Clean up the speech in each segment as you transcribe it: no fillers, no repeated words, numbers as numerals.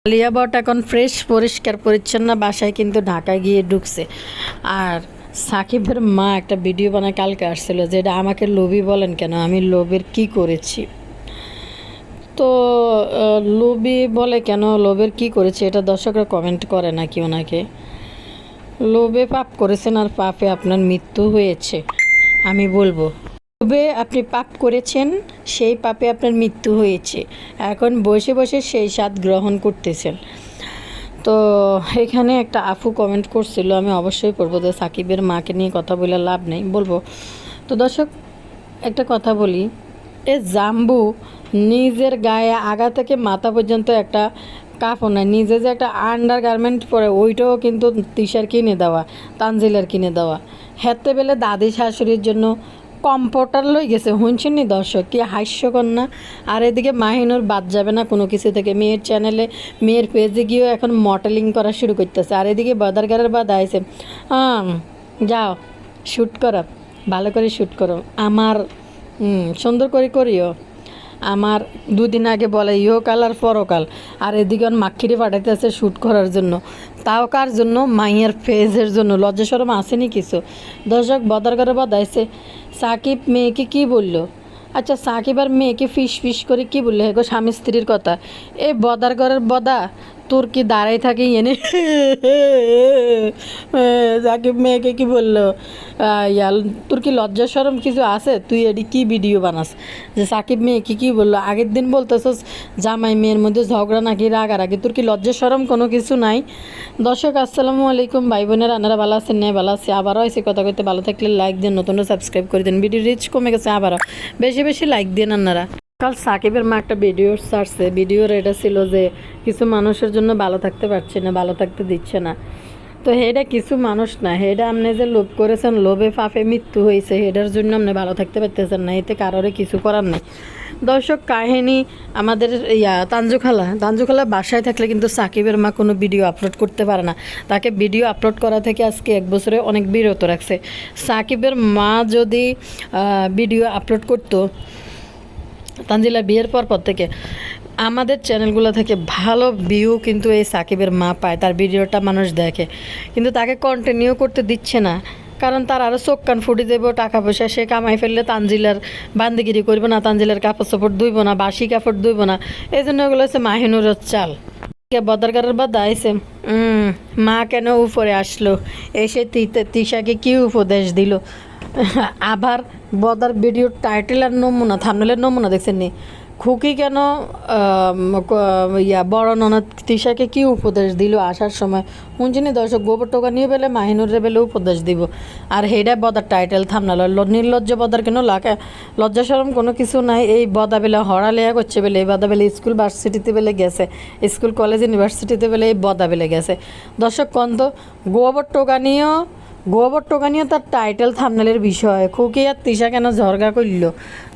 আলিয়া ভট্ট এখন ফ্রেশ পরিষ্কার পরিচ্ছন্ন বাসায় কিন্তু ঢাকায় গিয়ে ঢুকছে। আর সাকিবের মা একটা ভিডিও বানায় কালকে আসছিল, যেটা আমাকে লোভী বলেন কেন, আমি লোভের কি করেছি। তো লোভী বলে কেন, লোভের কি করেছে এটা দর্শকরা কমেন্ট করে নাকি ওনাকে। লোভে পাপ করেছেন আর পাপে আপনার মৃত্যু হয়েছে। আমি বলবো লোভে আপনি পাপ করেছেন, সেই পাপে আপনার মৃত্যু হয়েছে, এখন বসে বসে সেই স্বাদ গ্রহণ করতেছেন। তো এখানে একটা আফু কমেন্ট করছিল, আমি অবশ্যই পড়বো, যে সাকিবের মাকে নিয়ে কথা বলে লাভ নেই, বলবো। তো দর্শক একটা কথা বলি, এ জাম্বু নিজের গায়ে আগা থেকে মাথা পর্যন্ত একটা কাপড় নাই, নিজে যে একটা আন্ডার গার্মেন্ট পরে ওইটাও কিন্তু তিশার কিনে দেওয়া, তানজিলার কিনে দেওয়া। হেতে বেলে দাদি শাশুড়ির জন্য কম্পোটার লই গেছে, শুনছেন নি দর্শক, কি হাস্যকন্যা। আর এদিকে মাহিনুর বাদ যাবে না কোনো কিছু থেকে, মেয়ের চ্যানেলে মেয়ের পেজে গিয়েও এখন মডেলিং করা শুরু করতেছে। আর এদিকে বদারগারের বাদ আইছে, যাও শ্যুট করো, ভালো করে শ্যুট করো, আমার সুন্দর করে করিও। আমার দুদিন আগে বলে ইহকাল আর পরকাল, আর এদিকে মাক্ষিরে পাঠাইতেছে শ্যুট করার জন্য, তাও কার জন্য, মাইয়ার ফেজের জন্য। লজ্জা শরম আসেনি কিছু। দর্শক বদার করে বদাইছে, সাকিব মেয়েকে কি বললো, আচ্ছা সাকিব আর মেয়েকে ফিস ফিস করে কি বললো, হেগো স্বামী স্ত্রীর কথা। এই বদার ঘরের বদা তোর কি দাঁড়াই থাকে এনে সাকিব মেয়েকে কি বললো, ইয়াল তোর কি লজ্জা শরম কিছু আছে, তুই এটি কি ভিডিও বানাস, যে সাকিব মেয়েকে কি বললো। আগের দিন বলতেছস জামাই মেয়ের মধ্যে ঝগড়া নাকি রাগারাগি, তোর কি লজ্জা শরম কোনো কিছু নাই। দর্শক আসসালামু আলাইকুম, ভাই বোনেরা, আপনারা ভালো আছেন? নেই ভালো আছে, আবারও এসে কথা কইতে, ভালো থাকলে লাইক দিন, নতুন সাবস্ক্রাইব করে দিন। ভিডিও রিচ কমে গেছে, আবারও বেশি বেশি লাইক দিন আপনারা। কাল সাকিবের মা একটা ভিডিও ছাড়ছে, ভিডিওর এটা ছিল যে কিছু মানুষের জন্য ভালো থাকতে পারছে না, ভালো থাকতে দিচ্ছে না। তো হেডা কিছু মানুষ না, হেডা আপনি যে লোভ করেছেন, লোভে ফাফে মৃত্যু হয়েছে, হেডার জন্য আপনি ভালো থাকতে পারতেছেন না, এতে কারোরে কিছু করার নেই। দর্শক কাহিনী আমাদের তানজুখালা বাসায় থাকলে কিন্তু সাকিবের মা কোনো ভিডিও আপলোড করতে পারে না, তাকে ভিডিও আপলোড করা থেকে আজকে 1 বছরে অনেক বিরত রাখছে। সাকিবের মা যদি ভিডিও আপলোড করতো তানজিলার বিয়ের পর থেকে, আমাদের চ্যানেলগুলো থেকে ভালো ভিউ কিন্তু এই সাকিবের মা পায়, তার ভিডিওটা মানুষ দেখে, কিন্তু তাকে কন্টিনিউ করতে দিচ্ছে না। কারণ তার আরও চোখ কান ফুটে দেব, টাকা পয়সা সে কামাই ফেললে তানজিলার বান্দিগিরি করবে না, তানজিলার কাপড় চোপড় ধুইব না, বাসি কাপড় ধুইব না। এই জন্য ওগুলো হচ্ছে মাহিনুরের চাল। বদারগারের বাদ আইসে, মা কেন উপরে আসলো, এসে তিশাকে কি উপদেশ দিল। আবার বদার ভিডিওর টাইটেল আর নমুনা, থাম্বনেলের নমুনা দেখছেন নি, খুকি কেন বড় ননদ তিশাকে কি উপদেশ দিল আসার সময়, শুনছিনি দর্শক। গোবর টোকা নিয়ে পেলে মাহিনুরে বেলে উপদেশ দিব, আর হেডা বদার টাইটেল থামনাল। নির্লজ্জ বদার কেন লাগে, লজ্জা শরম কোনো কিছু নাই। এই বদা বেলে হড়ালেয়া করছে বেলে, এই বদা বেলে স্কুল ভার্সিটিতে বেলে গেছে, স্কুল কলেজ ইউনিভার্সিটিতে বেলে এই বদা বেলে গেছে। দর্শক কন্ত গোবর টোকা নিয়ে তার টাইটেল থামনেলের বিষয়, খুকি আর তিশা কেন ঝরগা করল,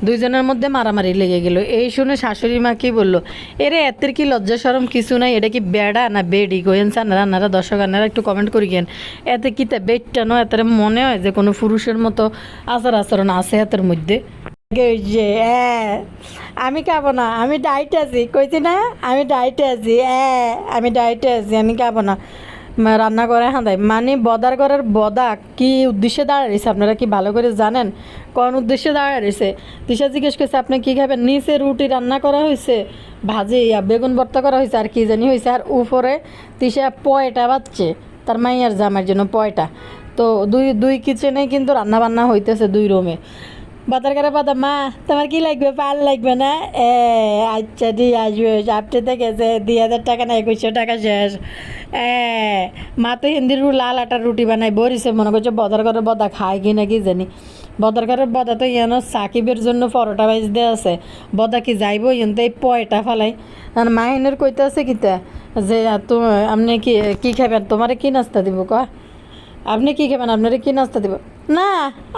দুইজনের মধ্যে মারামারি লেগে গেল। এই শুনে শাশুড়ি মা কি বললো, এরে এতের কি লজ্জা শরম কিছু নাই, এটা কি বেড়া না বেডি গোয়েন আপনারা দর্শক আপনারা একটু কমেন্ট করি গেন। এতে কি তা বেডটা নয়, এতে মনে হয় যে কোনো পুরুষের মতো আচার আচরণ আছে এতের মধ্যে। যে আমি খাবো না, আমি ডায়েটে আছি, কইছি না আমি ডায়েটে আছি, আমি ডায়েটে আছি, আমি খাবো না, রান্না করে দেয়। মানে বদার ঘরের বদা কি উদ্দেশ্যে দাঁড়িয়েছে আপনারা কি ভালো করে জানেন, কোন উদ্দেশ্যে দাঁড়িয়েছে। তিশা জিজ্ঞেস করছে আপনি কী খাবেন, নিচে রুটি রান্না করা হয়েছে, ভাজি বেগুন ভর্তা করা হয়েছে, আর কি জানি হয়েছে, আর উপরে তিশা পয়টা বাচ্চে তার মাইয়ার জামার জন্য পয়টা। তো দুই কিচেনে কিন্তু রান্না বান্না হইতেছে, 2 রুমে। বাতার করে বাদা, মা তোমার কি লাগবে, পাল লাগবে না, আচ্ছা দিয়ে আসবে, সাপটেতে গেছে 2,000 টাকা না 2100 টাকা শেষ। মা তো হিন্দির লাল আটার রুটি বানাই বরিছে, মনে করছে বদার ঘরের বদা খায় কি না কি জানি। বদার ঘরের বদা তো ইয়ানো সাকিবের জন্য পরোটা বাইজ দেওয়া আছে, বদা কি যাইব ইয়ন্ত এই পয়টা ফালাই। আর মাহিনের কইতে আছে কিতা যে আপনি কি খাবেন, তোমারে কি নাস্তা দিব ক, আপনি কী খাবেন, আপনারা কি নাস্তা দেব। না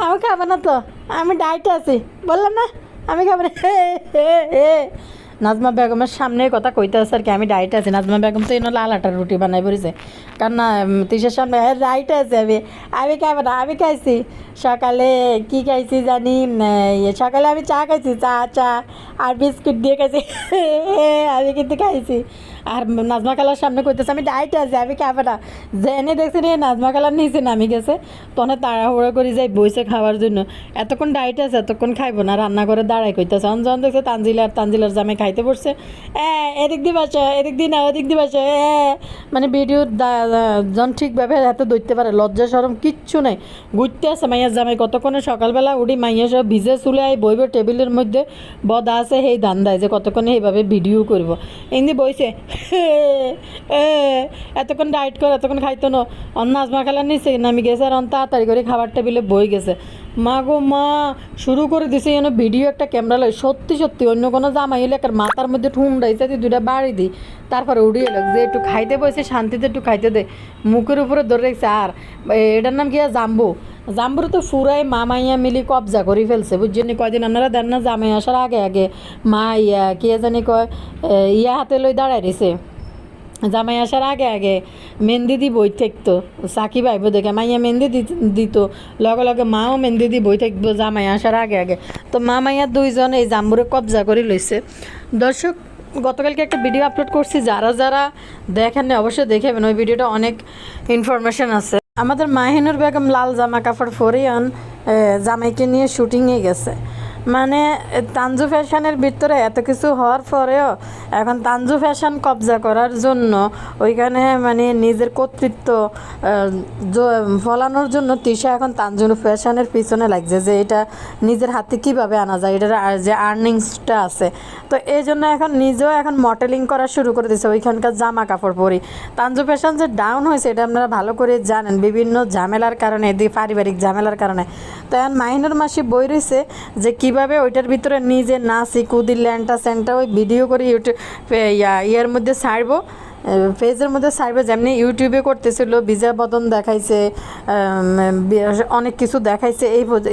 আমি খাবো না, তো আমি ডায়েটে আছি, বললাম না আমি খাবো না। নাজমা বেগমের সামনে কথা কইতে আছে আর কি, আমি ডায়েটে আছি। নাজমা বেগম তো এনে লাল আটার রুটি বানাই পড়েছে, কারণ না তিসের সামনে ডায়েটে আছে, আমি খাবো না, আমি খাইছি সকালে, কি খাইছি জানি, সকালে আমি চা খাইছি, চা আর বিস্কুট দিয়ে খাইছি। আমি কিন্তু খাইছি, আর নাজমা খালার সামনে কইতেছে আমি ডাইটে আছি, আমি খাবে না। যে এনে দেখছি রে নাজমা খালার নিচে নামি গেছে, তখন তাড়াহুড়ো করে যাই বইছে খাওয়ার জন্য। এতক্ষণ ডাইটে আছে, এতক্ষণ খাইবো না, রান্না করে দাঁড়াই কইতেছে। যখন দেখছে তানজিলার জামে খাইতে পড়ছে, এদিক দিয়ে বাসা, এদিক দিয়ে না, ওদিক দিয়ে বাসা, মানে ভিডিও জন ঠিকভাবে এত ধরতে পারে, লজ্জা শরম কিচ্ছু নাই। ঘুরতে আছে মাইয়ার জামাই কতক্ষণে, সকালবেলা উঠি মাইয়া সব ভিজে চুলে বইবে টেবিলের মধ্যে বদা আছে সেই ধান্দায় যে কতক্ষণে এইভাবে ভিডিও করবো। এমনি বইছে এতক্ষণ ডাইট করে এতক্ষণ খাইতো না। অন্য নাজমা খেলার নিচে নামি গেছে, আর অন তাড়াতাড়ি করে খাবার টেবিলে বই গেছে। মা গো মা, শুরু করে দিছে যেন ভিডিও একটা ক্যামেরা লয়। সত্যি সত্যি অন্য কোনো জামাই হলে একটা মাথার মধ্যে ঠুন্ডাইছে, দুটা বাড়ি দিই, তারপরে উড়িয়ে এলো যে একটু খাইতে বসে শান্তিতে একটু খাইতে দে, মুখের উপরে ধরে রেখেছে। আর এটার নাম কি, জাম্বু। জাম্বুর তো ফুরাই মা মাইয়া মিলি কবজা করে ফেলছে, বুঝছেন। কয়দিন আপনারা দেন না, জামাই আসার আগে আগে মা কে জানি কয় হাতে লই দাঁড়াই রয়েছে। জামাই আসার আগে আগে মেহেন্দি দি বই থাকতো, সাকিব আইব দেখে মাইয়া মেহেন্দি দিত, লগে লগে মাও মেহেন্দি দি বই থাকবো জামাই আসার আগে আগে। তো মা মাইয়া দুইজন এই জাম্বুরে কবজা করে লইছে। দর্শক, গতকালকে একটা ভিডিও আপলোড করছি, যারা যারা দেখেন না অবশ্যই দেখেবেন, ওই ভিডিওটা অনেক ইনফরমেশন আছে। আমাদের মাহিনুর বেগম লাল জামা কাপড় ফরিয়ান জামাইকে নিয়ে শুটিংয়ে গেছে। মানে তানজু ফ্যাশনের ভিতরে এত কিছু হওয়ার পরেও এখন তানজু ফ্যাশন কবজা করার জন্য ওইখানে মানে নিজের কর্তৃত্ব ফলানোর জন্য তিশা এখন তানজু ফ্যাশনের পিছনে লাগছে যে এটা নিজের হাতে কীভাবে আনা যায়, এটার যে আর্নিংসটা আছে। তো এই জন্য এখন নিজেও এখন মডেলিং করা শুরু করে দিয়েছে ওইখানকার জামা কাপড় পরি। তানজু ফ্যাশন যে ডাউন হয়েছে এটা আপনারা ভালো করে জানেন, বিভিন্ন ঝামেলার কারণে, পারিবারিক ঝামেলার কারণে। তো এখন মাহিনুর মাসি বই রয়েছে যে কীভাবে ওইটার ভিতরে নিজে নাচি কুদি ল্যান্টা স্যান্টা ওই ভিডিও করে ইউটিউব ইয়ার মধ্যে ছাড়বো, পেজের মধ্যে ছাড়বে। যেমনি ইউটিউবে করতেছিল, বিজয় বদন দেখাইছে, অনেক কিছু দেখাইছে,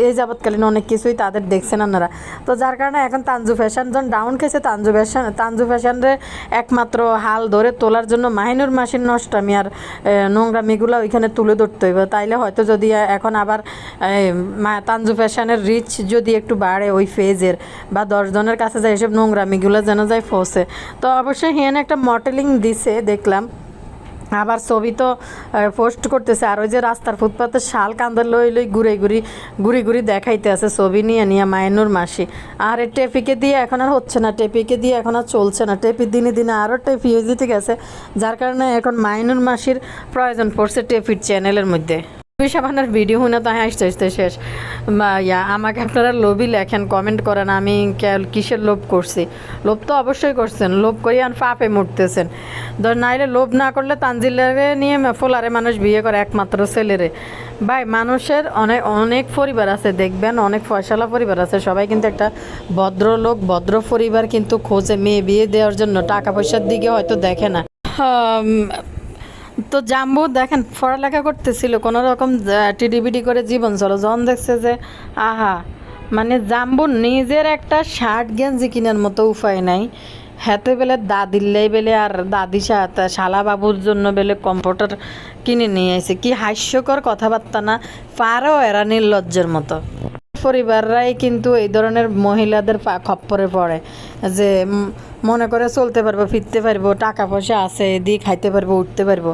এই যাবৎকালীন অনেক কিছুই তাদের দেখছেন আপনারা। তো যার কারণে এখন তানজু ফ্যাশন যখন ডাউন খেয়েছে, তানজু ফ্যাশনের একমাত্র হাল ধরে তোলার জন্য মাহিনুর মাসির নষ্টামি আর নোংরামিগুলো ওইখানে তুলে ধরতে হইব। তাইলে হয়তো যদি এখন আবার তানজু ফ্যাশনের রিচ যদি একটু বাড়ে ওই পেজের, বা 10 জনের কাছে যায়, এসব নোংরামিগুলো যেন যায় ফসে। তো অবশ্যই হেন একটা মডেলিং দিছে দেখলাম, আবার ছবি তো পোস্ট করতেছে। আর ওই যে রাস্তার ফুটপাতে শাল কান্দা লই ঘুরি দেখাইতে আছে ছবি নিয়ে মাহিনুর মাসি। আর এই টেপিকে দিয়ে এখন আর হচ্ছে না, টেপিকে দিয়ে এখন আর চলছে না, টেপি দিনে দিনে আরও টেপি হয়ে গেছে, যার কারণে এখন মাহিনুর মাসির প্রয়োজন পড়ছে টেপির চ্যানেলের মধ্যে। সাবানের ভিডিও শুনে তো আসতে শেষ। আমাকে আপনারা লোভই লেখেন, কমেন্ট করেন আমি কিসের লোভ করছি। লোভ তো অবশ্যই করছেন, লোভ করি আর পাপে মরতেছেন। নাইলে লোভ না করলে তানজিলারে নিয়ে ফোলারে মানুষ বিয়ে করে, একমাত্র ছেলেরে। ভাই, মানুষের অনেক অনেক পরিবার আছে, দেখবেন অনেক ফয়সালা পরিবার আছে, সবাই কিন্তু একটা ভদ্রলোক ভদ্র পরিবার কিন্তু খোঁজে মেয়ে বিয়ে দেওয়ার জন্য, টাকা পয়সার দিকে হয়তো দেখে না। তো জাম্বু দেখেন পড়ালেখা করতেছিল, কোনো রকম টিডিবিডি করে জীবন চলো, যখন দেখছে যে আহা, মানে জাম্বুর নিজের একটা শার্ট গেঞ্জি কেনার মতো উপায় নাই। হাতে বেলে দাদিল্লাই বেলে আর দাদি শালা বাবুর জন্য বেলে কম্পিউটার কিনে নিয়ে আসে। কি হাস্যকর কথাবার্তা না, পারো এরা নির্লজ্জের মতো। পরিবাররাই কিন্তু এই ধরনের মহিলাদের খপ্পরে পড়ে, যে মনে করে চলতে পারবো, ফিরতে পারবো, টাকা পয়সা আছে, দিয়ে খাইতে পারবো, উঠতে পারবো।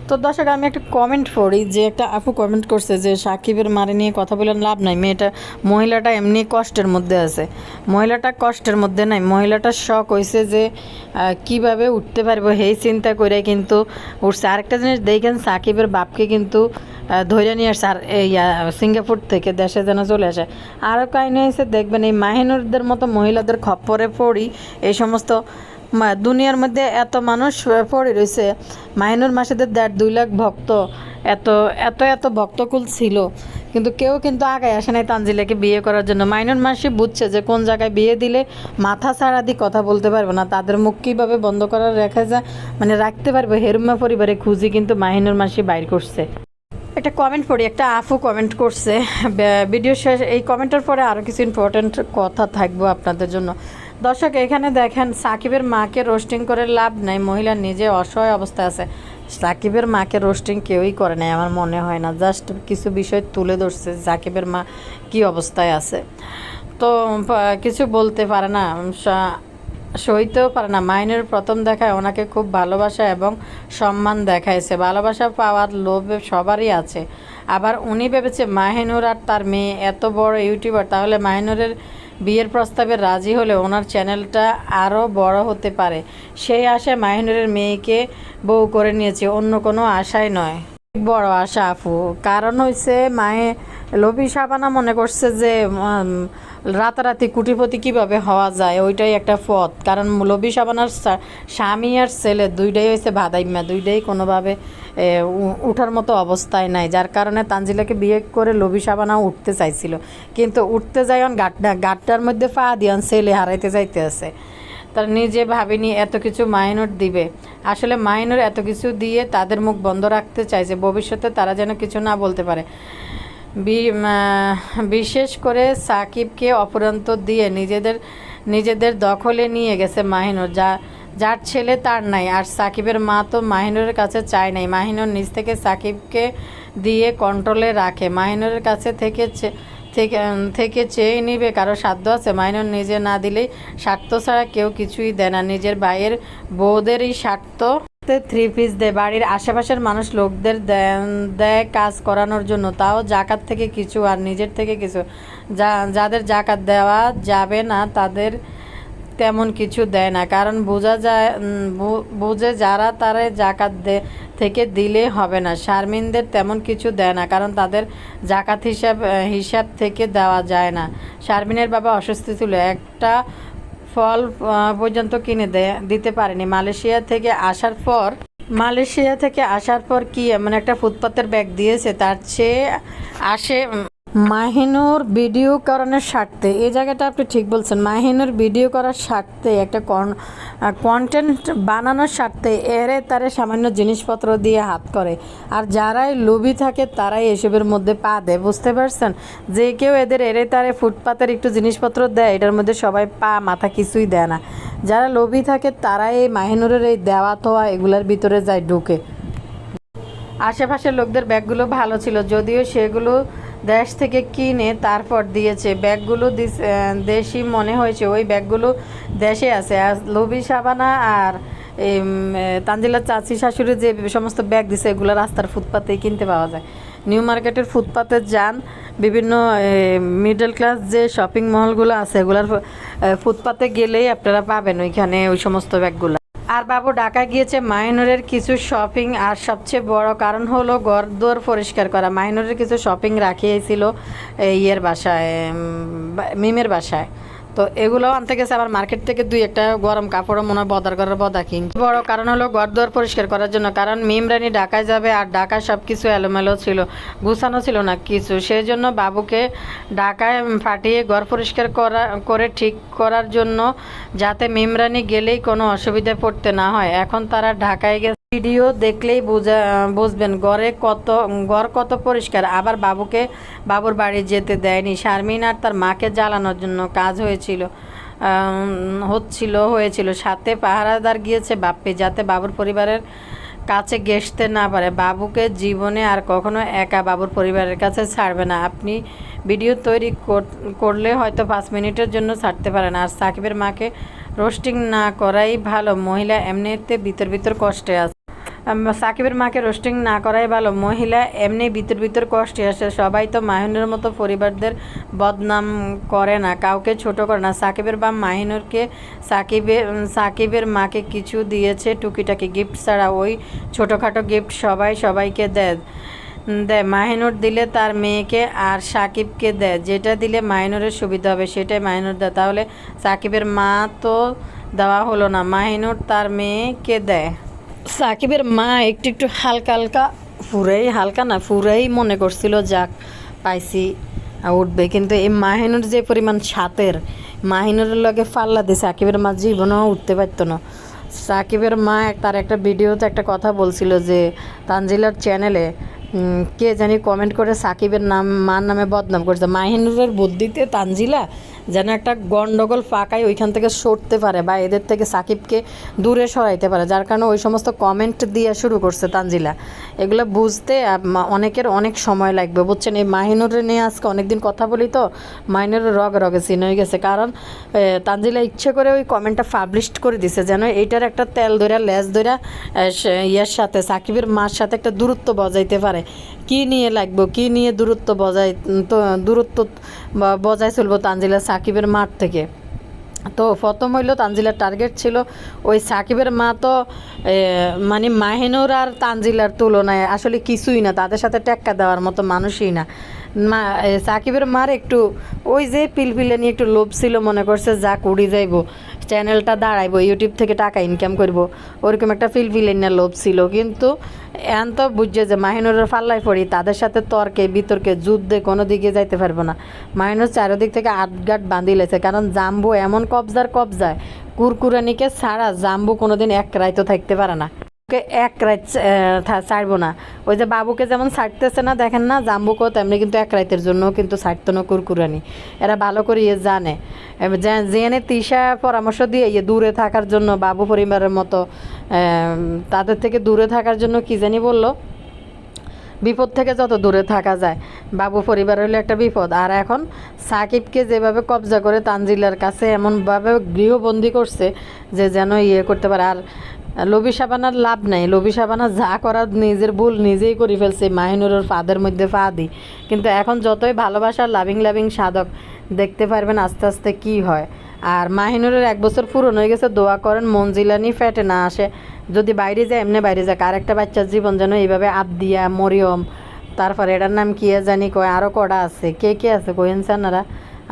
তো দর্শক, আমি একটা কমেন্ট পড়ি, যে একটা আপু কমেন্ট করছে যে সাকিবের মারে নিয়ে কথা বলে লাভ নাই, মহিলাটা এমনি কষ্টের মধ্যে আছে। মহিলাটা কষ্টের মধ্যে নাই, মহিলাটা শখ হয়েছে যে কিভাবে উঠতে পারবো সেই চিন্তা করে কিন্তু উঠছে। আরেকটা জিনিস দেখেন, সাকিবের বাপকে কিন্তু ধরে নিয়ে আসছে, আর সিঙ্গাপুর থেকে দেশে যেন চলে আসে। আরও কাহিনী হয়েছে দেখবেন, এই মাহিনুরদের মতো মহিলাদের খপ্পরে পড়ি এই সমস্ত দুনিয়ার মধ্যে এত মানুষ পড়ে রয়েছে। মাহিনুর মাসিদের 1.5-2 লাখ ভক্ত, এত এত এত ভক্তকুল ছিল, কিন্তু কেউ কিন্তু আগায় আসে নাই তানজিলাকে বিয়ে করার জন্য। মাহিনুর মাসি বুঝছে যে কোন জায়গায় বিয়ে দিলে মাথা ছাড়া দিয়ে কথা বলতে পারবে না, তাদের মুখ কীভাবে বন্ধ করা রেখা যায়, মানে রাখতে পারবে, হেরুমা পরিবারে খুঁজি কিন্তু মাহিনুর মাসি বাইর করছে। একটা কমেন্ট পড়ি, একটা আফু কমেন্ট করছে ভিডিও শেষ, এই কমেন্টের পরে আরও কিছু ইম্পর্টেন্ট কথা থাকবো আপনাদের জন্য। দর্শক, এখানে দেখেন, সাকিবের মাকে রোস্টিং করে লাভ নাই, মহিলা নিজে অসহায় অবস্থায় আছে। সাকিবের মাকে রোস্টিং কেউই করে নাই আমার মনে হয় না, জাস্ট কিছু বিষয় তুলে ধরছে সাকিবের মা কি অবস্থায় আছে। তো কিছু বলতে পারে না, সইতেও পারে না। মাহিনুর প্রথম দেখায় ওনাকে খুব ভালোবাসা এবং সম্মান দেখাইছে, ভালোবাসা পাওয়ার লোভ সবারই আছে। আবার উনি ভেবেছে মাহিনুর আর তার মেয়ে এত বড় ইউটিউবার, তাহলে মাহিনুরের বিয়ের প্রস্তাবে রাজি হলে ওনার চ্যানেলটা আরও বড় হতে পারে। সেই আশায় মাহিনুরের মেয়েকে বউ করে নিয়েছে, অন্য কোনো আশায় নয়। বড় আশা আপু, কারণ হয়েছে লোভী শাবানা মনে করছে যে রাতারাতি কুটিপতি কিভাবে হওয়া যায়, ওইটাই একটা পথ। কারণ লোভী শাবানার স্বামী আর ছেলে দুইটাই হয়েছে ভাদাইম্যা, দুইটাই কোনোভাবে উঠার মতো অবস্থায় নাই, যার কারণে তানজিলাকে বিয়ে করে লোভী শাবানাও উঠতে চাইছিল, কিন্তু উঠতে যাই গাটটার মধ্যে পা দিয়ান ছেলে হারাইতে যাইতে আছে। তার নিজে ভাবিনি এত কিছু মাহিনুর দিবে। আসলে মাহিনুর এত কিছু দিয়ে তাদের মুখ বন্ধ রাখতে চাইছে, ভবিষ্যতে তারা যেন কিছু না বলতে পারে। বিশেষ করে সাকিবকে অপরান্ত দিয়ে নিজেদের দখলে নিয়ে গেছে মাহিনুর। যার ছেলে তার নাই, আর সাকিবের মা তো মাহিনুরের কাছে চায় নাই। মাহিনুর নিজ থেকে সাকিবকে দিয়ে কন্ট্রোলে রাখে। মাহিনুরের কাছে থেকে চেয়ে নিবে কারো সাধ্য আছে? মাহিনুর নিজে না দিলেই স্বার্থ ছাড়া কেউ কিছুই দেয় না। নিজের ভাইয়ের বউদেরই স্বার্থ 3 পিস দেয়, বাড়ির আশেপাশের মানুষ লোকদের দেয় কাজ করানোর জন্য, তাও জাকাত থেকে কিছু আর নিজের থেকে কিছু। যাদের জাকাত দেওয়া যাবে না তাদের তেমন কিছু দেয় না, কারণ বুঝে যারা তারা জাকাত থেকে দিলে হবে না। শারমিনদের তেমন কিছু দেয় না, কারণ তাদের জাকাত হিসাব থেকে দেওয়া যায় না। শারমিনের বাবা অসুস্থ ছিল, একটা ফল পর্যন্ত কিনে দিতে পারেনি। মালয়েশিয়া থেকে আসার পর কি এমন একটা ফুটপাতের ব্যাগ দিয়েছে, তার চেয়ে আসে মাহিনুর ভিডিও করানোর স্বার্থে। এই জায়গাটা আপনি ঠিক বলছেন, মাহিনুর ভিডিও করার স্বার্থে, একটা কন্টেন্ট বানানোর স্বার্থে তারে সামান্য জিনিসপত্র দিয়ে হাত করে। আর যারাই লোভী থাকে তারাই এসবের মধ্যে পা দেয়, বুঝতে পারছেন? যে কেউ তারে ফুটপাতের একটু জিনিসপত্র দেয়, এটার মধ্যে সবাই পা মাথা কিছুই দেয় না। যারা লোভী থাকে তারাই এই মাহিনুরের এই দেওয়া তোয়া এগুলোর ভিতরে যায় ঢুকে। আশেপাশের লোকদের ব্যাগগুলো ভালো ছিল, যদিও সেগুলো দেশ থেকে কিনে তারপর দিয়েছে। ব্যাগগুলো দেশি মনে হয়েছে, ওই ব্যাগগুলো দেশে আছে। আর লোভী শাবানা আর তানজিলার চাচি শাশুড়ি যে সমস্ত ব্যাগ দিছে, এগুলো রাস্তার ফুটপাতেই কিনতে পাওয়া যায়। নিউ মার্কেটের ফুটপাতে যান, বিভিন্ন মিডল ক্লাস যে শপিং মলগুলো আছে এগুলোর ফুটপাতে গেলেই আপনারা পাবেন ওইখানে ওই সমস্ত ব্যাগগুলো। আর বাবু ঢাকা গিয়েছে মাহিনুরের কিছু শপিং, আর সবচেয়ে বড় কারণ হলো ঘরদোর পরিষ্কার করা। মাহিনুরের কিছু শপিং রাখিয়েছিল মিমের বাসায়, তো এগুলোও আনতে গেছে। আবার মার্কেট থেকে 2-1 গরম কাপড়ও মনে হয় বদা কিন। বড় কারণ হলো ঘরদোর পরিষ্কার করার জন্য, কারণ মিম রানী ঢাকায় যাবে, আর ঢাকায় সব কিছু এলোমেলো ছিল, গুছানো ছিল না কিছু। সেই জন্য বাবুকে ঢাকায় পাঠিয়ে ঘর পরিষ্কার করে ঠিক করার জন্য, যাতে মিম রানী গেলেই কোনো অসুবিধায় পড়তে না হয়। এখন তারা ঢাকায় গেছে, ভিডিও দেখলেই বুঝবেন ঘর কত পরিষ্কার। আবার বাবুর বাড়ি যেতে দেয়নি। শারমিন আর তার মাকে জ্বালানোর জন্য কাজ হয়েছিল। সাথে পাহারাদার গিয়েছে বাপ্পি, যাতে বাবুর পরিবারের কাছে ঘেঁষতে না পারে। বাবুকে জীবনে আর কখনো একা বাবুর পরিবারের কাছে ছাড়বে না। আপনি ভিডিও তৈরি করলে হয়তো 5 মিনিটের জন্য ছাড়তে পারেন। আর সাকিবের মাকে রোস্টিং না করাই ভালো, মহিলা এমনিতে ভিতর কষ্টে আছে। সাকিবের মাকে রোস্টিং না করাই ভালো, মহিলা এমনি ভিতর কষ্টে আসে। সবাই তো মাহিনুরের মতো পরিবারদের বদনাম করে না, কাউকে ছোট করে না। সাকিবের বাপ মাহিনুরকে সাকিবের মাকে কিছু দিয়েছে টুকিটাকি গিফট ছাড়া, ওই ছোটোখাটো গিফট সবাইকে দেয়। মাহিনুর দিলে তার মেয়েকে আর সাকিবকে দেয়, যেটা দিলে মাহিনুরের সুবিধা হবে সেটাই মাহিনুর দেয়। তাহলে সাকিবের মা তো দেওয়া হলো না, মাহিনুর তার মেয়েকে দেয়। সাকিবের মা একটু হালকা পুরাই মনে করছিল যাক পাইছি উঠবে, কিন্তু এই মাহিনুর যে পরিমাণ সাতের, মাহিনুরের লগে ফাল্লা দিয়ে সাকিবের মা জীবনেও উঠতে পারত না। সাকিবের মা তার একটা ভিডিওতে একটা কথা বলছিল যে তানজিলার চ্যানেলে কে জানি কমেন্ট করে সাকিবের মার নামে বদনাম করছে। মাহিনুরের বুদ্ধিতে তানজিলা যেন একটা গন্ডগোল ফাঁকায় ওইখান থেকে সরতে পারে বা এদের থেকে সাকিবকে দূরে সরাইতে পারে, যার কারণে ওই সমস্ত কমেন্ট দিয়ে শুরু করছে তানজিলা। এগুলো বুঝতে অনেকের অনেক সময় লাগবে, বুঝছেন। এই মাহিনুরে নিয়ে আজকে অনেকদিন কথা বলি তো মাহিনুরের রগে রগে সিন হয়ে গেছে, কারণ তানজিলা ইচ্ছে করে ওই কমেন্টটা পাবলিশ করে দিছে যেন এইটার একটা তেল ধরা লেজ ধরা ইয়ার সাথে সাকিবের মার সাথে একটা দূরত্ব বজাইতে পারে। কি নিয়ে লাগবো, কি নিয়ে দূরত্ব বজায় চলবো তানজিলা সাকিবের মার থেকে। তো প্রথম হইলো তানজিলার টার্গেট ছিল ওই সাকিবের মা তো মানে মাহিনুর আর তানজিলার তুলনায় আসলে কিছুই না, তাদের সাথে টেক্কা দেওয়ার মতো মানুষই না। সাকিবের মার একটু ওই যে পিলপিলে নিয়ে একটু লোভ ছিল, মনে করছে যা কুড়ি যাইব, চ্যানেলটা দাঁড়াইবো, ইউটিউব থেকে টাকা ইনকাম করব, ওরকম একটা পিলপিলে নিয়ে লোভ ছিল। কিন্তু এখন তো বুঝছে যে মাহিনুরের পাল্লায় পড়ি, তাদের সাথে তর্কে বিতর্কে যুদ্ধে কোনো দিকে যাইতে পারবো না। মাহিনুর চারিদিক থেকে আটগাট বাঁধি লেছে, কারণ জাম্বু এমন কবজায় কুরকুরানিকে ছাড়া জাম্বু কোনোদিন এক রাইতো থাকতে পারে না, এক রাত ছাড়বো না। ওই যে বাবুকে যেমন ছাড়তেছে না দেখেন না, জাম্বুকেও তেমনি কিন্তু এক রাতের জন্য কিন্তু ছাড়তো না কুরকুরানি। এরা ভালো করে জানে, জেনে তিশা পরামর্শ দিয়ে দূরে থাকার জন্য, বাবু পরিবারের মতো তাদের থেকে দূরে থাকার জন্য কি জানি বললো, বিপদ থেকে যত দূরে থাকা যায়, বাবু পরিবার হলো একটা বিপদ। আর এখন সাকিবকে যেভাবে কবজা করে তানজিলার কাছে এমনভাবে গৃহবন্দী করছে যে যেন করতে পারে। আর লবি সাবানার লাভ নাই, লবি সাবানা যা করার নিজের ভুল নিজেই করে ফেলছে, মাহিনুরের ফাদের মধ্যে ফা দি। কিন্তু এখন যতই ভালোবাসার লাভিং সাধক, দেখতে পারবেন আস্তে আস্তে কি হয়। আর মাহিনুরের 1 বছর পূরণ হয়ে গেছে, দোয়া করেন মঞ্জিলানি ফ্যাটে না আসে, যদি বাইরে যায় এমনি বাইরে যাক। আর একটা বাচ্চার জীবন যেন এইভাবে আবদিয়া, মরিয়ম, তারপরে এটার নাম কি জানি কয়, আরও কটা আছে, কে আছে কইন সানারা,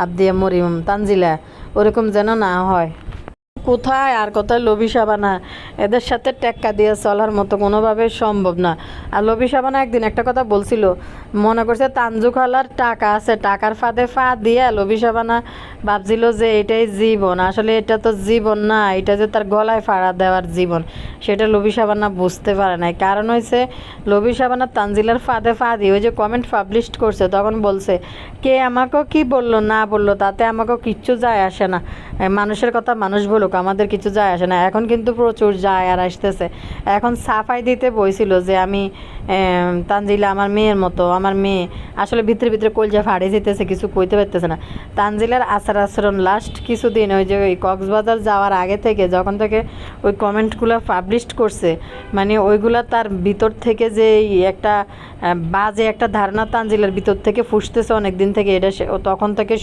আবদিয়া, মরিয়ম, তানজিলা, ওরকম যেন না হয়। কোথায় আর কোথায় লবি সাবানা, এদের সাথে টেক্কা দিয়ে চলার মতো কোনোভাবে সম্ভব না। আর লবি সাবানা একদিন একটা কথা বলছিল, মনে করছে তানজু খালার টাকা আছে, টাকার ফাঁদে ফা দিয়ে লবি সাবানা ভাবছিল যে এটাই জীবন, আসলে এটা তো জীবন না, এটা যে তার গলায় ফাড়া দেওয়ার জীবন, সেটা লবি সাবানা বুঝতে পারে নাই। কারণ হয়েছে লবি সাবানা তানজিলার ফাঁদে ফা দিয়ে ওই যে কমেন্ট পাবলিশ করছে, তখন বলছে কে আমাকেও কি বললো না বললো তাতে আমাকেও কিচ্ছু যায় আসে না, মানুষের কথা মানুষ বলুক, আমাদের কিছু যায় আসে না। এখন কিন্তু প্রচুর যায় আর আসতেছে। এখন সাফাই দিতে বইছিল যে আমি তানজিলা আমার মেয়ের মতো, আমার মেয়ে আসলে ভিতরে কলজা ফাড়ে যেতেছে, কিছু কইতে পারতেছে না। তানজিলার আচরণ লাস্ট কিছুদিন ওই যে ওই কক্সবাজার যাওয়ার আগে থেকে, যখন থেকে ওই কমেন্টগুলো পাবলিশ করছে, মানে ওইগুলা তার ভিতর থেকে যে একটা বাজে একটা ধারণা তানজিলার ভিতর থেকে ফুসতেছে অনেক দিন থেকে, এটা তখন থেকে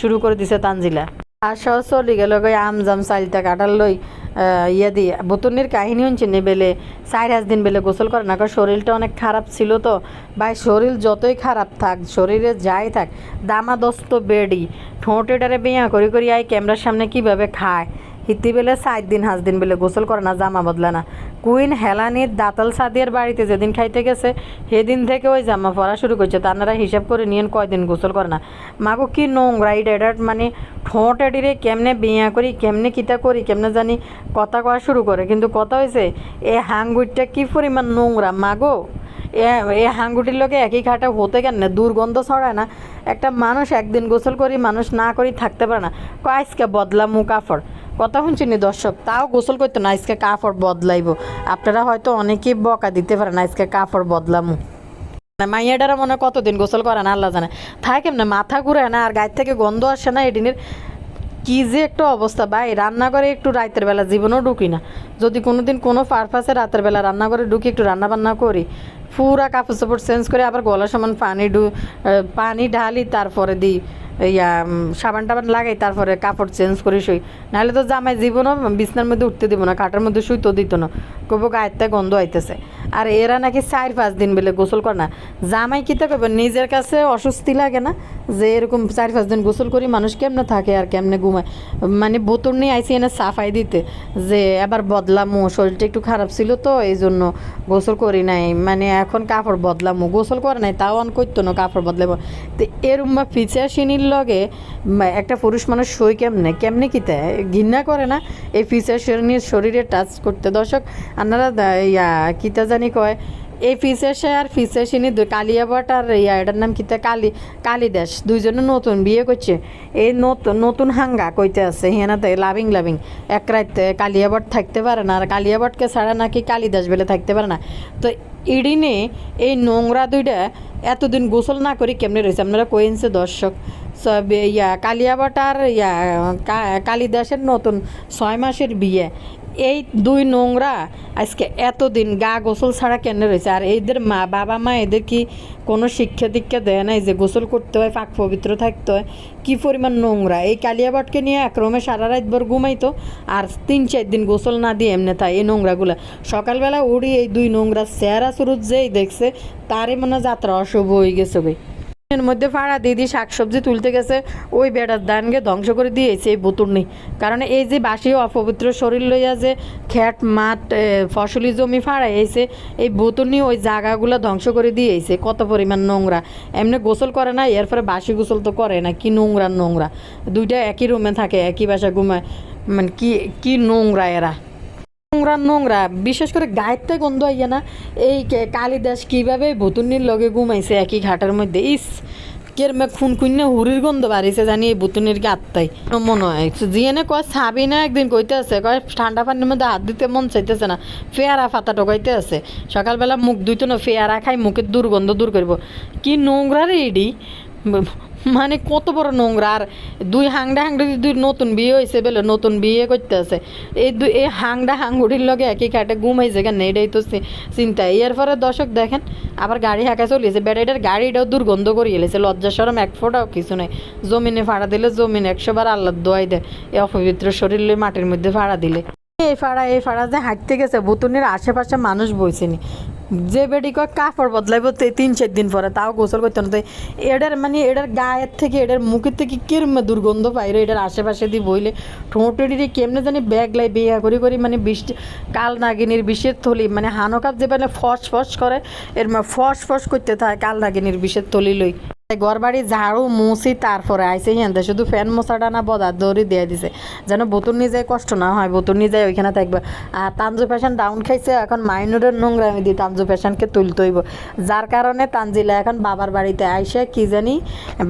শুরু করে দিছে তানজিলা। আর সহ চলে গেল গই আমজাম চালটা কাটার লই দি বতুনির কাহিনী শুনছি নি বেলে 4-5 দিন বেলে গোসল করে না, কারণ শরীরটা অনেক খারাপ ছিল তো ভাই। শরীর যতই খারাপ থাক, শরীরে যাই থাক, দামাদস্ত বেডি ঠোঁটেটারে বেয়া করি আই ক্যামেরার সামনে কিভাবে খায়, হিতি বেলে 4 দিন 5 দিন বেলে গোসল করে না, জামা বদলে না। কুইন হেলানির দাতাল সাদিয়ার বাড়িতে যেদিন খাইতে গেছে সেদিন থেকে ওই জামা পরা শুরু করছে, তারা হিসাব করে নিয়েন কয়দিন গোসল করে না। মাগো কি নোংরা এটা, মানে ঠোঁট এটিরে কেমনে বিয়া করি, কেমনে কিতা করি, কেমনে জানি কথা কওয়া শুরু করে। কিন্তু কথা হয়েছে এ হাঙ্গুইটা কি পরিমাণ নোংরা মাগো, এ হাঙ্গুটির লোকে একই খাটে হতে কেন দুর্গন্ধ ছড়ায় না। একটা মানুষ একদিন গোসল করি, মানুষ না করি থাকতে পারে না, আজকে বদলামু কাপড়, কথা শুনছি নি দর্শক, তাও গোসল করতো না, আজকে কাপড় বদলাইব। আপনারা হয়তো অনেকেই বকা দিতে পারেন, আজকে কাপড় বদলামু। মাইয়াডারা মনে কতদিন গোসল করে না আল্লাহ জানে, থাকে কেমনে মাথা ঘুরে না, আর গায়ের থেকে গন্ধ আসে না, এদিনের কী যে একটা অবস্থা ভাই। রান্নাঘরে একটু রাতের বেলা জীবনেও ঢুকি না, যদি কোনোদিন কোনো পারপাসে রাতের বেলা রান্নাঘরে ঢুকি একটু রান্না বান্না করি, পুরা কাপড় চাপড় চেঞ্জ করে আবার গলা সমান পানি ঢালি, তারপরে দিই সাবান টাবান লাগাই, তারপরে কাপড় চেঞ্জ করে শুই। নাহলে তো জামাই জীবনও বিছনার মধ্যে উঠতে দিব না, খাটের মধ্যে শুইতেও দিত না, কবো গায়ের গন্ধ আইতেছে। আর এরা নাকি 4-5 দিন বেলে গোসল করে না। জামাই কিতা করবে, নিজের কাছে অস্বস্তি লাগে না যে এরকম 4-5 দিন গোসল করি মানুষ কেমনে থাকে আর কেমনে ঘুমায়। মানে বোতল নিয়ে আইসি এনে সাফাই দিতে যে এবার বদলামো, শরীরটা একটু খারাপ ছিল তো এই জন্য গোসল করি নাই, মানে এখন কাপড় বদলামো। গোসল করে নাই তাও অন করতো না, কাপড় বদলাবো। তো এরম বা ফিচার লগে একটা পুরুষ মানুষ সই কেমনে কিতা ঘৃণা করে না এই ফিচার শরীরে টাচ করতে। দর্শক আপনারা কিতা জানি কয় এই ফিসেসে আর ফিসেসিনি কালিয়াবট আর এটার নাম কিতা কালিদাস দুইজনে নতুন বিয়ে করছে। এই নতুন হাঙ্গা কইতে আছে হিয়ানাতে লাভিং এক রাত কালিয়াবট থাকতে পারে না, আর কালিয়াবটকে ছাড়া নাকি কালিদাস বেলে থাকতে পারে না। তো ইডিনে এই নোংরা দুইটা এতদিন গোসল না করি কেমনে রয়েছে আপনারা কইনছে দর্শক। সব কালিয়াবট আর কালিদাসের নতুন 6 মাসের বিয়ে, এই দুই নোংরা আজকে এতদিন গা গোসল ছাড়া কেন রয়েছে। আর এদের বাবা মা এদের কি কোনো শিক্ষা দীক্ষা দেয় নাই যে গোসল করতে হয়, পাক পবিত্র থাকতে হয়? কী পরিমাণ নোংরা! এই কালিয়াবটকে নিয়ে এক রুমে সারা রাত ভর ঘুমাইতো, আর 3-4 দিন গোসল না দিয়ে এমনি তাই এই নোংরাগুলা সকালবেলা উড়ি এই দুই নোংরা চেহারা সুরুত যেই দেখছে তারই মনে যাত্রা অশুভ হয়ে গেছে ভাই। এর মধ্যে ফাড়া দিদি শাকসবজি তুলতে গেছে, ওই বেড়ার দানকে ধ্বংস করে দিয়েছে এই বুতুর নেই। কারণ এই যে বাসি অপবিত্র শরীর লইয়া যে খেট মাঠ ফসলি জমি ফাড়াইছে, এই বুতুর নিয়ে ওই জায়গাগুলো ধ্বংস করে দিয়েছে। কত পরিমাণ নোংরা! এমনি গোসল করে না, এরপরে বাসি গোসল তো করে না। কি নোংরা! দুইটা একই রুমে থাকে, একই বাসা ঘুমায়, মানে কি নোংরা এরা! নোংরা বিশেষ করে গায়েরটা গন্ধ আইয়া না। এই কালিদাস কীভাবে ভুতুনির লগে ঘুমাইছে একই ঘাটের মধ্যে, ইস কেরমে খুনকুন্যা হুড়ির গন্ধ বাড়িছে জানি এই ভুতুনির গাত্তাই মনে হয়। জিয়েনে কয় ছাবি না একদিন কইতে আছে, কয় ঠান্ডা পানির মধ্যে হাত দিতে মন চাইতেছে না, ফেয়ারা ফাতা টোকাইতে আছে। সকালবেলা মুখ ধুইতো না, ফেয়ারা খাই মুখের দুর্গন্ধ দূর করব। কি নোংরা রে এডি, মানে কত বড় নোংরা! আর দুই হাংডা দুই নতুন বিয়ে হয়েছে বলে নতুন বিয়ে করতে আছে, এই হাঙ্গুড়ির লগে একই খাটে ঘুমাইছে কেন এটাই তো চিন্তা। এরপরে দর্শক দেখেন আবার গাড়ি হাঁকা চলিয়েছে, বেড়াইটার গাড়িটাও দুর্গন্ধ করিয়ে এলেছে। লজ্জা সরম এক ফোটাও কিছু নেই। জমিনে ফাড়া দিলে জমিন 100 বার আল্লাহ দোয়াই দেয়, এই অপবিত্র শরীর মাটির মধ্যে ফাড়া দিলে। এই ফাড়া যে হাঁটতে গেছে ভুতুনির আশেপাশে মানুষ বইছেনি, যে বেডি কয় কাপড় বদলাইব 3-4 দিন পরে, তাও গোসল করতে না। এটার গায়ের থেকে এটার মুখের থেকে কিরমে দুর্গন্ধ পাইরে, এটার আশেপাশে দিয়ে বইলে ঠোঁটের কেমনে জানি ব্যাগ লাই বেয়া করি মানে বৃষ্টি কাল নাগিনীর বিষের থলি, মানে হানকাপ যে মানে ফস করে এর ফস করতে থাকে কাল নাগিনীর বিষের থলি লই। ঘর বাড়ি ঝাড়ু মুছি তারপরে আইসে হিয়ানতে শুধু ফ্যান মশাটা না বদার দৌড়ি দিয়ে দিছে, যেন বোতল নিয়ে যায় কষ্ট না হয়, বোতল নিয়ে যায় ওইখানে থাকবে। আর তানজু ফ্যাশন ডাউন খাইছে, এখন মাইনুরের নোংরা আমি দিই তানজু ফ্যাশনকে তুলতে হইব। যার কারণে তানজিলা এখন বাবার বাড়িতে আইসে কি জানি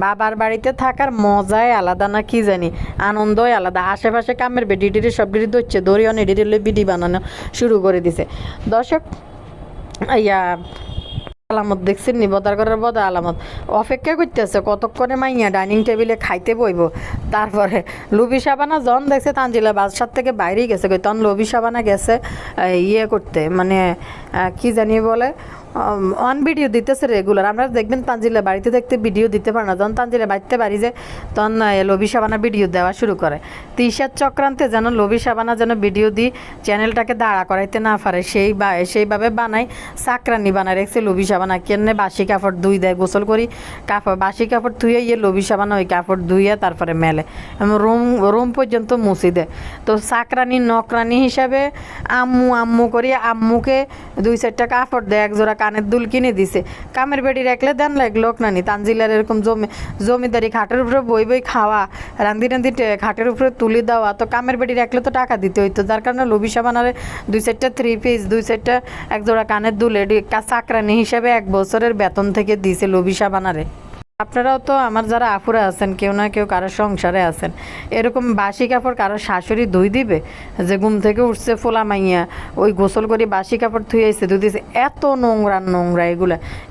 বাবার বাড়িতে থাকার মজাই আলাদা না কি জানি আনন্দই আলাদা। আশেপাশে কামের বেডিটির সব ডিটি ধরছে, দড়িয়ন এডিটির বিডি বানানো শুরু করে দিছে। দর্শক আলামত দেখছেন নি, বদার ঘরের বদা আলামত অপেক্ষা করতেছে কতক্ষণে মাইয়া ডাইনিং টেবিলে খাইতে বইব। তারপরে লবি সাবানা জন দেখছে তানজিলা বাসার থেকে বাইরেই গেছে, তখন লবি সাবানা গেছে করতে, মানে কি জানি বলে অন ভিডিও দিতেছে রেগুলার। আমরা দেখবেন তানজিলা বাড়িতে দেখতে ভিডিও দিতে পারে না, যখন তানজিলা বাড়িতে বাড়ি যায় তখন লবি সাবানা ভিডিও দেওয়া শুরু করে। তিশার চক্রান্তে যেন লবি সাবানা যেন ভিডিও দিই চ্যানেলটাকে দাঁড়া করাইতে না পারে সেইভাবে বানায়, চাকরানি বানায় রেখেছে লবি সাবানা। কেনে বাসি কাপড় ধুই দেয়, গোসল করি বাসি কাপড় ধুয়ে লবি সাবানা ওই কাপড় ধুইয়া তারপরে মেলে, রুম পর্যন্ত মুছি দেয়। তো চাকরানি নকরানি হিসাবে আম্মু করি, আম্মুকে 2-4টা কাপড় দেয়, 1 জোড়া কানের দুল কিনে দিছে। কামের বেড়ি রাখলে দেন লাগলো নানি। তানজিলার এরকম জমিদারি খাটের উপরে বই খাওয়া, রান্ধি খাটের উপরে তুলি দেওয়া, তো কামের বেড়ি রাখলে তো টাকা দিতে হইতো। যার কারণে লবি সাবানারে 2-4টা 3 পিস 2-4টা 1 জোড়া কানের দুল চাকরানি হিসাবে 1 বছরের বেতন থেকে দিছে লবি সাবানারে। আপনারাও তো আমার যারা আপুরা আছেন কেউ না কেউ কারোর সংসারে আছেন, এরকম বাসি কাপড় কারোর শাশুড়ি ধুই দিবে? যে ঘুম থেকে উঠছে ফোলা মাইয়া ওই গোসল করে বাসি কাপড় ধুয়েছে ধুই দিয়েছে, এত নোংরা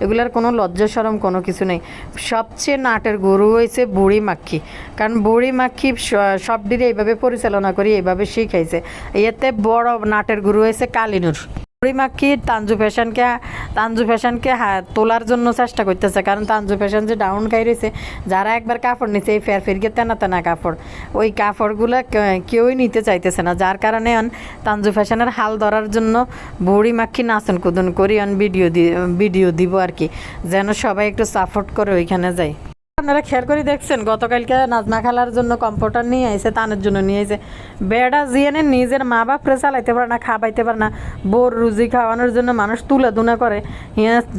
এগুলার কোনো লজ্জা শরম কোনো কিছু নেই। সবচেয়ে নাটের গরু হয়েছে বুড়ি মাক্ষী, কারণ বুড়ি মাক্ষী সব দিকে এইভাবে পরিচালনা করি, এইভাবে শিখাইছে। এতে বড় নাটের গরু হয়েছে কালিনুর। বুড়িমাক্ষী তানজু ফ্যাশনকে তোলার জন্য চেষ্টা করতেছে, কারণ তানজু ফ্যাশন যে ডাউন খাই রয়েছে, যারা একবার কাপড় নিচ্ছে এই ফেরফেরকে তেনা কাপড়, ওই কাপড়গুলো কেউই নিতে চাইতেছে না। যার কারণে তানজু ফ্যাশনের হাল ধরার জন্য বুড়িমাক্ষী নাচন কুদন করি ভিডিও দিব আর কি, যেন সবাই একটু সাপোর্ট করে ওইখানে যায়। আপনারা খেয়াল করে দেখছেন গতকালকে নাজমা খালার জন্য কম্পিউটার নিয়ে আইছে, তানের জন্য নিয়ে আইছে। বেড়া জিয়ানে নিজের মা বাপরে চালাইতে পারে না, খাওয়াইতে পারে না, বোর রুজি খাওয়ানোর জন্য মানুষ তুলা করে,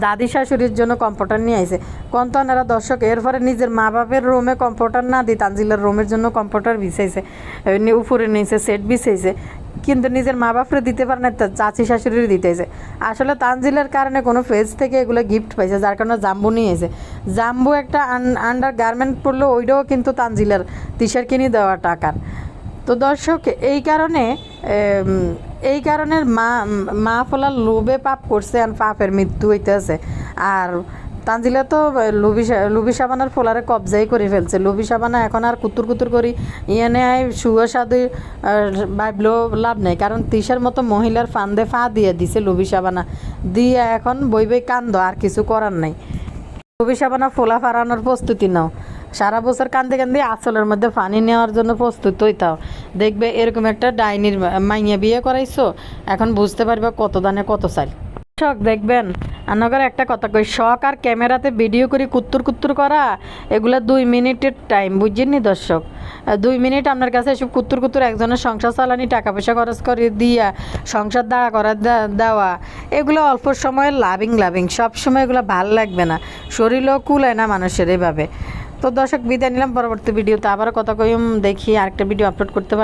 দাদি শাশুড়ির জন্য কম্পিউটার নিয়ে আইছে। কন্তনারা দর্শক এরপরে নিজের মা বাপের রুমে কম্পিউটার না দিই তানজিলার রুমের জন্য কম্পিউটার বিছাইছে, উপরে নিয়েছে সেট বিছাইছে। কিন্তু নিজের মা বাপরে দিতে পারে না, চাচি শাশুড়ির দিতেছে। আসলে তানজিলের কারণে কোনো ফেজ থেকে এগুলো গিফট পাইছে, যার কারণে জাম্বু নিয়েছে। জাম্বু একটা আন্ডার গার্মেন্ট পরলো, ওইটাও কিন্তু তানজিলের তিশার কিনে দেওয়া টাকার। তো দর্শক এই কারণে মা ফলার লোভে পাপ করছে, আর পাপের মৃত্যু হইতেছে। আর তানজিলা তো লুবি সাবানার ফোলারে কবজাই করে ফেলছে। লুবি সাবানা এখন আর কুতুর করি ইয়েনে আয় শুয়ে সাদু ভাবলেও লাভ নেই, কারণ তিশার মতো মহিলার ফান্দে ফা দিয়ে দিছে লুবি সাবানা, দিয়ে এখন বই কান্দ, আর কিছু করার নাই। লুবি সাবানা ফোলা ফারানোর প্রস্তুতি নাও, সারা বছর কান্দে কান্দে আঁচলের মধ্যে পানি নেওয়ার জন্য প্রস্তুত হইতাও। দেখবে এরকম একটা ডাইনির মাইয়া বিয়ে করাইছো, এখন বুঝতে পারবে কত দানে কত চাল। শখ দেখবেন আনগর একটা কথা কই, শখ আর ক্যামেরাতে ভিডিও করে কুত্তুর করা, এগুলা 2 মিনিটের টাইম, বুঝছেননি দর্শক? 2 মিনিট আপনার কাছে এসব কুত্তুর একজনের সংসার চালানি, টাকা পয়সা খরচ করে দিয়া সংসার দাঁড়া করা দেওয়া, এগুলো অল্প সময়ের লাভিং, সব সময় এগুলো ভাল লাগবে না, শরীরও কুলায় না মানুষের এভাবে। তো দর্শক বিদায় নিলাম, পরবর্তী ভিডিওতে আবার কথা কইম, দেখি আরেকটা ভিডিও আপলোড করতে পারি।